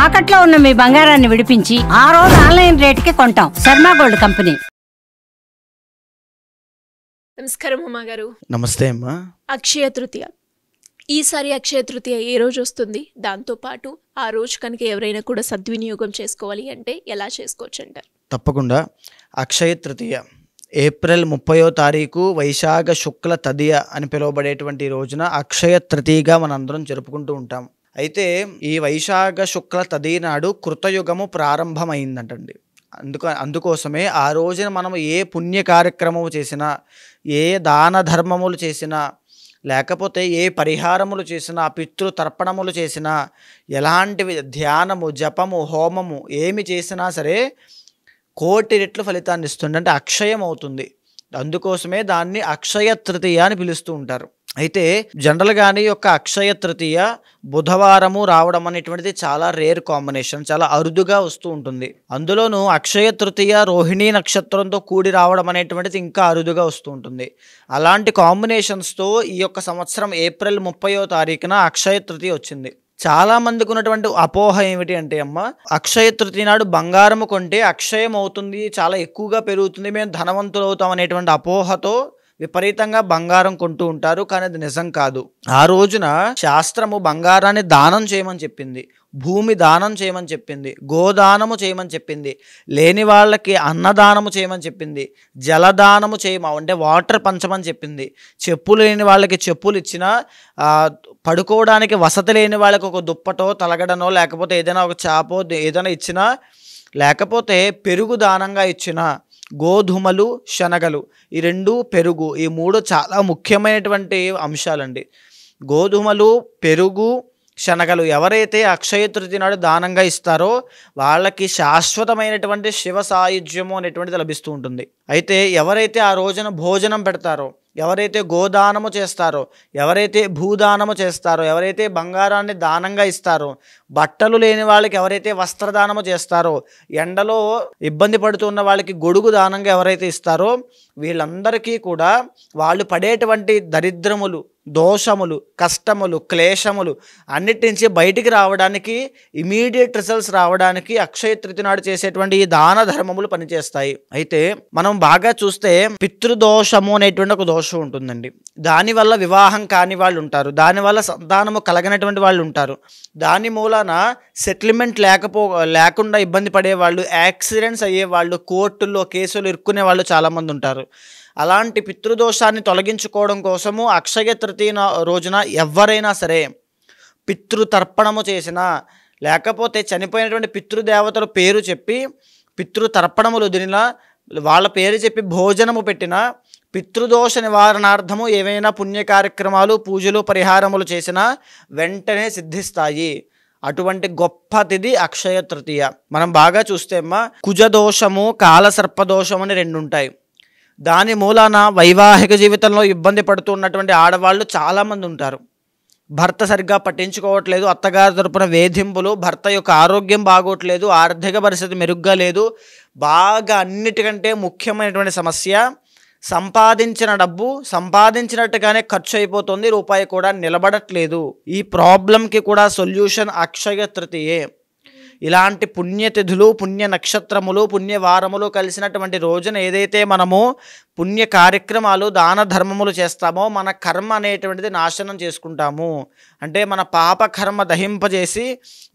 తాకట్లో ఉన్న మీ బంగారాన్ని విడిపించి ఆ రోజు ఆన్లైన్ రేటుకి కొంటాం. Sharma gold company. నమస్కారం ఉమా గారు. నమస్తే అమ్మా. అక్షయ తృతీయ, ఈసారి అక్షయ తృతీయ ఏ రోజు వస్తుంది? దాంతోపాటు ఆ రోజు కనుక ఎవరైనా కూడా సద్వినియోగం చేసుకోవాలి అంటే ఎలా చేసుకోవచ్చు అంటారు? తప్పకుండా. అక్షయ తృతీయ ఏప్రిల్ 30వ తారీఖు వైశాఖ శుక్ల తదియ అని పిలువబడేటువంటి రోజున అక్షయ తృతీయగా మనందరం జరుపుకుంటూ ఉంటాం. అయితే ఈ వైశాఖ శుక్ల తదియ నాడు కృతయుగము ప్రారంభమైందంటండి. అందుకోసమే ఆ రోజున మనం ఏ పుణ్య కార్యక్రమము చేసినా, ఏ దాన ధర్మములు చేసినా, లేకపోతే ఏ పరిహారములు చేసినా, పితృతర్పణములు చేసినా, ఎలాంటివి ధ్యానము, జపము, హోమము ఏమి చేసినా సరే కోటి రెట్లు ఫలితాన్ని ఇస్తుంది, అంటే అక్షయం అవుతుంది. అందుకోసమే దాన్ని అక్షయ తృతీయ అని పిలుస్తూ ఉంటారు. అయితే జనరల్గానే యొక్క అక్షయ తృతీయ బుధవారము రావడం అనేటువంటిది చాలా రేర్ కాంబినేషన్, చాలా అరుదుగా వస్తూ ఉంటుంది. అందులోనూ అక్షయ తృతీయ రోహిణీ నక్షత్రంతో కూడి రావడం అనేటువంటిది ఇంకా అరుదుగా వస్తూ ఉంటుంది. అలాంటి కాంబినేషన్స్తో ఈ యొక్క సంవత్సరం ఏప్రిల్ 30వ తారీఖున అక్షయ తృతీయ వచ్చింది. చాలా మందికి ఉన్నటువంటి అపోహ ఏమిటి అంటే అమ్మ, అక్షయ తృతీయ నాడు బంగారము కొంటే అక్షయం అవుతుంది, చాలా ఎక్కువగా పెరుగుతుంది, మేము ధనవంతులు అవుతాం అనేటువంటి అపోహతో విపరీతంగా బంగారం కొంటూ ఉంటారు. కానీ అది నిజం కాదు. ఆ రోజున శాస్త్రము బంగారాన్ని దానం చేయమని చెప్పింది, భూమి దానం చేయమని చెప్పింది, గోదానము చేయమని చెప్పింది, లేని వాళ్ళకి అన్నదానము చేయమని చెప్పింది, జలదానము అంటే వాటర్ పంచమని చెప్పింది, చెప్పులు లేని వాళ్ళకి చెప్పులు ఇచ్చినా, పడుకోవడానికి వసతి లేని వాళ్ళకి ఒక దుప్పటో తలగడనో లేకపోతే ఏదైనా ఒక చాపో ఏదైనా ఇచ్చినా, లేకపోతే పెరుగు దానంగా ఇచ్చినా, గోధుమలు శనగలు ఈ రెండు, పెరుగు ఈ మూడు చాలా ముఖ్యమైనటువంటి అంశాలండి. గోధుమలు, పెరుగు, శనగలు ఎవరైతే అక్షయ తృతీయ నాడు దానంగా ఇస్తారో వాళ్ళకి శాశ్వతమైనటువంటి శివ సాయుధ్యము అనేటువంటిది లభిస్తూ ఉంటుంది. అయితే ఎవరైతే ఆ రోజున భోజనం పెడతారో, ఎవరైతే గోదానము చేస్తారో, ఎవరైతే భూదానము చేస్తారో, ఎవరైతే బంగారాన్ని దానంగా ఇస్తారో, బట్టలు లేని వాళ్ళకి ఎవరైతే వస్త్రదానము చేస్తారో, ఎండలో ఇబ్బంది పడుతున్న వాళ్ళకి గొడుగు దానంగా ఎవరైతే ఇస్తారో, వీళ్ళందరికీ కూడా వాళ్ళు పడేటువంటి దరిద్రములు, దోషములు, కష్టములు, క్లేశములు అన్నిటి నుంచి బయటికి రావడానికి, ఇమీడియట్ రిజల్ట్స్ రావడానికి అక్షయ తృతీయ నాడు చేసేటువంటి ఈ దాన ధర్మములు పనిచేస్తాయి. అయితే మనం బాగా చూస్తే పితృదోషము అనేటువంటి ఒక దోషం ఉంటుందండి. దానివల్ల వివాహం కాని వాళ్ళు ఉంటారు, దానివల్ల సంతానము కలగనటువంటి వాళ్ళు ఉంటారు, దాని మూలాన సెటిల్మెంట్ లేకుండా ఇబ్బంది పడేవాళ్ళు, యాక్సిడెంట్స్ అయ్యేవాళ్ళు, కోర్టుల్లో కేసులు ఇరుక్కునే వాళ్ళు చాలామంది ఉంటారు. అలాంటి పితృదోషాన్ని తొలగించుకోవడం కోసము అక్షయ తృతీయ రోజున ఎవరైనా సరే పితృతర్పణము చేసినా, లేకపోతే చనిపోయినటువంటి పితృదేవతల పేరు చెప్పి పితృతర్పణములు వదిలినా, వాళ్ళ పేరు చెప్పి భోజనము పెట్టినా, పితృదోష నివారణార్థము ఏవైనా పుణ్య కార్యక్రమాలు, పూజలు, పరిహారములు చేసినా వెంటనే సిద్ధిస్తాయి. అటువంటి గొప్ప తిథి అక్షయ తృతీయ. మనం బాగా చూస్తే అమ్మా, కుజదోషము, కాలసర్పదోషము అని రెండు ఉంటాయి. దాని మూలాన వైవాహిక జీవితంలో ఇబ్బంది పడుతున్నటువంటి ఆడవాళ్ళు చాలామంది ఉంటారు. భర్త సరిగ్గా పట్టించుకోవట్లేదు, అత్తగారి తరపున వేధింపులు, భర్త యొక్క ఆరోగ్యం బాగోట్లేదు, ఆర్థిక పరిస్థితి మెరుగ్గా లేదు, బాగా అన్నిటికంటే ముఖ్యమైనటువంటి సమస్య సంపాదించిన డబ్బు సంపాదించినట్టుగానే ఖర్చు అయిపోతుంది, రూపాయి కూడా నిలబడట్లేదు. ఈ ప్రాబ్లంకి కూడా సొల్యూషన్ అక్షయ తృతీయే. ఇలాంటి పుణ్యతిథులు, పుణ్య నక్షత్రములు, పుణ్యవారములు కలిసినటువంటి రోజున ఏదైతే మనము పుణ్య కార్యక్రమాలు, దాన ధర్మములు చేస్తామో మన కర్మ అనేటువంటిది నాశనం చేసుకుంటాము. అంటే మన పాప కర్మ దహింపజేసి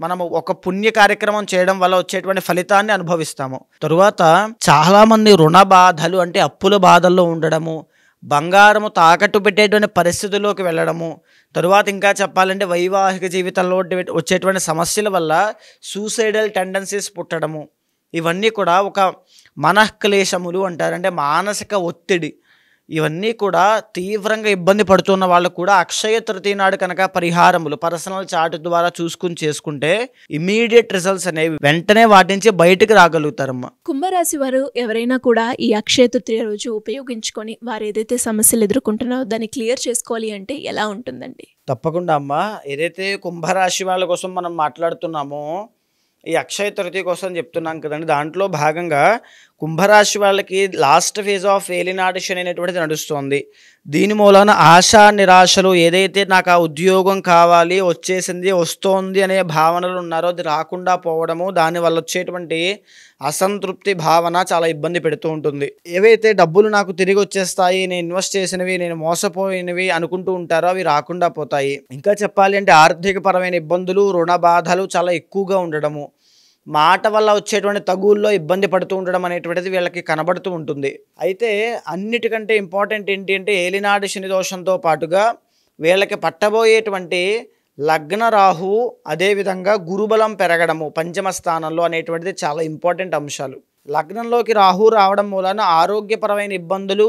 మనము ఒక పుణ్య కార్యక్రమం చేయడం వల్ల వచ్చేటువంటి ఫలితాన్ని అనుభవిస్తాము. తరువాత చాలామంది రుణ బాధలు, అంటే అప్పుల బాధల్లో ఉండడము, బంగారము తాకట్టు పెట్టేటువంటి పరిస్థితుల్లోకి వెళ్ళడము, తరువాత ఇంకా చెప్పాలంటే వైవాహిక జీవితంలో వచ్చేటువంటి సమస్యల వల్ల సూసైడల్ టెండెన్సీస్ పుట్టడము, ఇవన్నీ కూడా ఒక మనఃక్లేశములు అంటారు, అంటే మానసిక ఒత్తిడి. ఇవన్నీ కూడా తీవ్రంగా ఇబ్బంది పడుతున్న వాళ్ళు కూడా అక్షయ తృతీయ నాడు కనుక పరిహారములు పర్సనల్ చార్ట్ ద్వారా చేసుకుంటే ఇమీడియట్ రిజల్ట్స్ అనేవి వెంటనే వాటి నుంచి బయటకు రాగలుగుతారమ్మా. కుంభరాశి వారు ఎవరైనా కూడా ఈ అక్షయ తృతీయ రోజు ఉపయోగించుకొని వారు ఏదైతే సమస్యలు ఎదుర్కొంటున్నారో దాన్ని క్లియర్ చేసుకోవాలి అంటే ఎలా ఉంటుందండి? తప్పకుండా అమ్మా. ఏదైతే కుంభరాశి వాళ్ళ కోసం మనం మాట్లాడుతున్నామో, ఈ అక్షయ తృతీయ కోసం చెప్తున్నాం కదండి. దాంట్లో భాగంగా కుంభరాశి వాళ్ళకి లాస్ట్ ఫేజ్ ఆఫ్ ఏలినాటి శని అనేటువంటిది నడుస్తుంది. దీని మూలన ఆశా నిరాశలు, ఏదైతే నాకు ఆ ఉద్యోగం కావాలి, వచ్చేసింది, వస్తోంది అనే భావనలు ఉన్నారో అది రాకుండా పోవడము, దానివల్ల వచ్చేటువంటి అసంతృప్తి భావన చాలా ఇబ్బంది పెడుతూ ఉంటుంది. ఏవైతే డబ్బులు నాకు తిరిగి వచ్చేస్తాయి, నేను ఇన్వెస్ట్ చేసినవి, నేను మోసపోయినవి అనుకుంటూ ఉంటారో అవి రాకుండా పోతాయి. ఇంకా చెప్పాలి అంటే ఆర్థిక పరమైన ఇబ్బందులు, రుణ బాధలు చాలా ఎక్కువగా ఉండడము, మాట వల్ల వచ్చేటువంటి తగుల్లో ఇబ్బంది పడుతూ ఉండడం అనేటువంటిది వీళ్ళకి కనబడుతూ ఉంటుంది. అయితే అన్నిటికంటే ఇంపార్టెంట్ ఏంటి అంటే ఏలినాటి శని దోషంతో పాటుగా వీళ్ళకి పట్టబోయేటువంటి లగ్న రాహువు, అదేవిధంగా గురుబలం పెరగడము పంచమ స్థానంలో అనేటువంటిది చాలా ఇంపార్టెంట్ అంశాలు. లగ్నంలోకి రాహువు రావడం మూలన ఆరోగ్యపరమైన ఇబ్బందులు,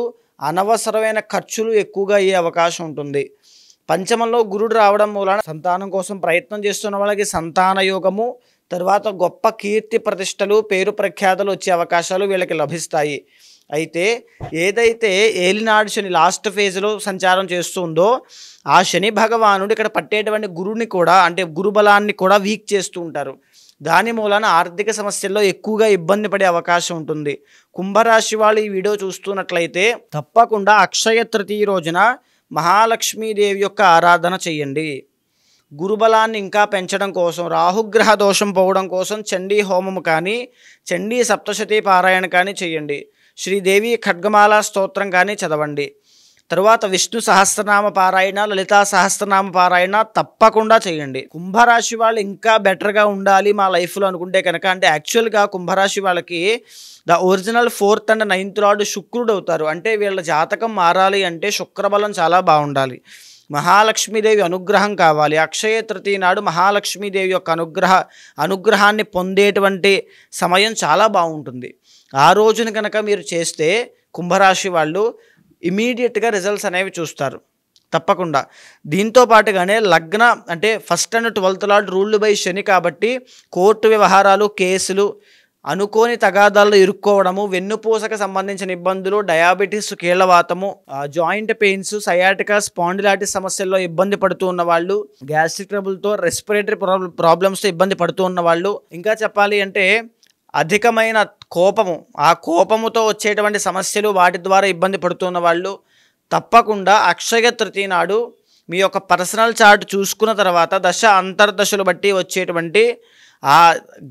అనవసరమైన ఖర్చులు ఎక్కువగా అయ్యే అవకాశం ఉంటుంది. పంచమంలో గురుడు రావడం మూలన సంతానం కోసం ప్రయత్నం చేస్తున్న వాళ్ళకి సంతాన యోగము, తర్వాత గొప్ప కీర్తి ప్రతిష్టలు, పేరు ప్రఖ్యాతలు వచ్చే అవకాశాలు వీళ్ళకి లభిస్తాయి. అయితే ఏదైతే ఏలినాడు శని లాస్ట్ ఫేజ్లో సంచారం చేస్తుందో ఆ శని భగవానుడు ఇక్కడ పట్టేటువంటి గురుని కూడా, అంటే గురుబలాన్ని కూడా వీక్ చేస్తూ ఉంటారు. దాని మూలన ఆర్థిక సమస్యల్లో ఎక్కువగా ఇబ్బంది పడే అవకాశం ఉంటుంది. కుంభరాశి వాళ్ళు ఈ వీడియో చూస్తున్నట్లయితే తప్పకుండా అక్షయ తృతీయ రోజున మహాలక్ష్మీదేవి యొక్క ఆరాధన చేయండి. గురుబలాన్ని ఇంకా పెంచడం కోసం, రాహుగ్రహ దోషం పోవడం కోసం చండీ హోమము కానీ, చండీ సప్తశతి పారాయణ కానీ చేయండి. శ్రీదేవి ఖడ్గమాల స్తోత్రం కానీ చదవండి. తరువాత విష్ణు సహస్రనామ పారాయణ, లలితా సహస్రనామ పారాయణ తప్పకుండా చేయండి. కుంభరాశి వాళ్ళు ఇంకా బెటర్గా ఉండాలి మా లైఫ్లో అనుకుంటే కనుక, అంటే యాక్చువల్గా కుంభరాశి వాళ్ళకి the original 4th and 9th lord శుక్రుడు అవుతారు. అంటే వీళ్ళ జాతకం మారాలి అంటే శుక్రబలం చాలా బాగుండాలి. మహాలక్ష్మీదేవి అనుగ్రహం కావాలి. అక్షయ తృతీయ నాడు మహాలక్ష్మీదేవి యొక్క అనుగ్రహాన్ని పొందేటువంటి సమయం చాలా బాగుంటుంది. ఆ రోజున కనుక మీరు చేస్తే కుంభరాశి వాళ్ళు ఇమీడియట్గా రిజల్ట్స్ అనేవి చూస్తారు తప్పకుండా. దీంతో పాటుగానే లగ్న అంటే 1st and 12th lord ruled by Shani కాబట్టి కోర్టు వ్యవహారాలు, కేసులు, అనుకోని తగాదాల్లో ఇరుక్కోవడము, వెన్నుపూసకు సంబంధించిన ఇబ్బందులు, డయాబెటీస్, కీళ్లవాతము, జాయింట్ పెయిన్స్, సయాటికా, స్పాండిలైటిస్ సమస్యల్లో ఇబ్బంది పడుతూ ఉన్న వాళ్ళు, గ్యాస్ట్రిక్ ట్రబుల్తో, రెస్పిరేటరీ ప్రాబ్లమ్స్తో ఇబ్బంది పడుతూ ఉన్న వాళ్ళు, ఇంకా చెప్పాలి అంటే అధికమైన కోపము, ఆ కోపముతో వచ్చేటువంటి సమస్యలు, వాటి ద్వారా ఇబ్బంది పడుతున్న వాళ్ళు తప్పకుండా అక్షయ తృతీయ నాడు మీ యొక్క పర్సనల్ చార్ట్ చూసుకున్న తర్వాత దశ అంతర్దశలు బట్టి వచ్చేటువంటి ఆ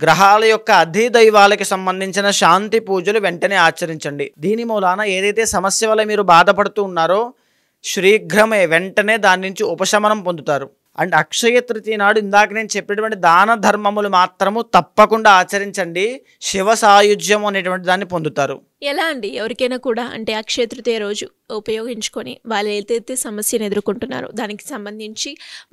గ్రహాల యొక్క అధిదైవాలకి సంబంధించిన శాంతి పూజలు వెంటనే ఆచరించండి. దీని మూలాన ఏదైతే సమస్య వల్ల మీరు బాధపడుతూ ఉన్నారో శీఘ్రమే వెంటనే దాని నుంచి ఉపశమనం పొందుతారు. అండ్ అక్షయ తృతీయ నాడు ఇందాక నేను చెప్పినటువంటి దాన ధర్మములు మాత్రము తప్పకుండా ఆచరించండి. శివ సాయుధ్యం అనేటువంటి దాన్ని పొందుతారు. ఎలా అండి ఎవరికైనా కూడా అంటే అక్షయ తృతీయ రోజు ఉపయోగించుకొని వాళ్ళు ఏదైతే సమస్యను ఎదుర్కొంటున్నారో దానికి సంబంధించి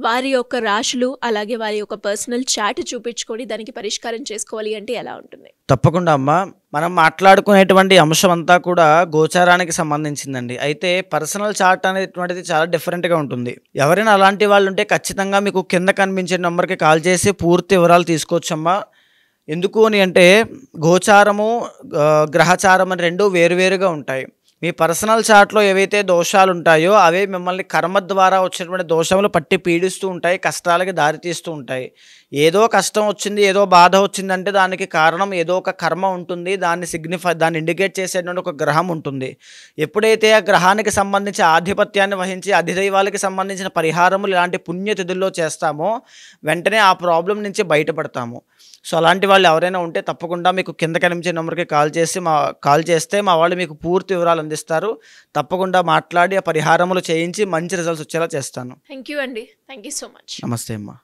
వారి యొక్క రాశులు, అలాగే వారి యొక్క పర్సనల్ చార్ట్ చూపించుకొని దానికి పరిష్కారం చేసుకోవాలి అంటే ఎలా ఉంటుంది? తప్పకుండా అమ్మ, మనం మాట్లాడుకునేటువంటి అంశం అంతా కూడా గోచారానికి సంబంధించిందండి. అయితే పర్సనల్ చార్ట్ అనేటువంటిది చాలా డిఫరెంట్గా ఉంటుంది. ఎవరైనా అలాంటి వాళ్ళు ఉంటే ఖచ్చితంగా మీకు కింద కనిపించే నెంబర్కి కాల్ చేసి పూర్తి వివరాలు తీసుకోవచ్చమ్మా. ఎందుకు అని అంటే గోచారము, గ్రహచారం అని రెండు వేరువేరుగా ఉంటాయి. మీ పర్సనల్ చార్ట్లో ఏవైతే దోషాలు ఉంటాయో అవే మిమ్మల్ని కర్మ ద్వారా వచ్చినటువంటి దోషములు పట్టి పీడిస్తూ ఉంటాయి, కష్టాలకి దారితీస్తూ ఉంటాయి. ఏదో కష్టం వచ్చింది, ఏదో బాధ వచ్చిందంటే దానికి కారణం ఏదో ఒక కర్మ ఉంటుంది, దాన్ని ఇండికేట్ చేసేటువంటి ఒక గ్రహం ఉంటుంది. ఎప్పుడైతే ఆ గ్రహానికి సంబంధించి ఆధిపత్యాన్ని వహించి అధిదైవాలకి సంబంధించిన పరిహారములు ఇలాంటి పుణ్యతిథుల్లో చేస్తామో వెంటనే ఆ ప్రాబ్లం నుంచి బయటపడతాము. సో అలాంటి వాళ్ళు ఎవరైనా ఉంటే తప్పకుండా మీకు కింద కనిపించే నెంబర్కి కాల్ చేస్తే మా వాళ్ళు మీకు పూర్తి వివరాలు అందిస్తారు. తప్పకుండా మాట్లాడి ఆ పరిహారములు చేయించి మంచి రిజల్ట్స్ వచ్చేలా చేస్తాను. థ్యాంక్ యూ అండి. Thank you so much. నమస్తే అమ్మా.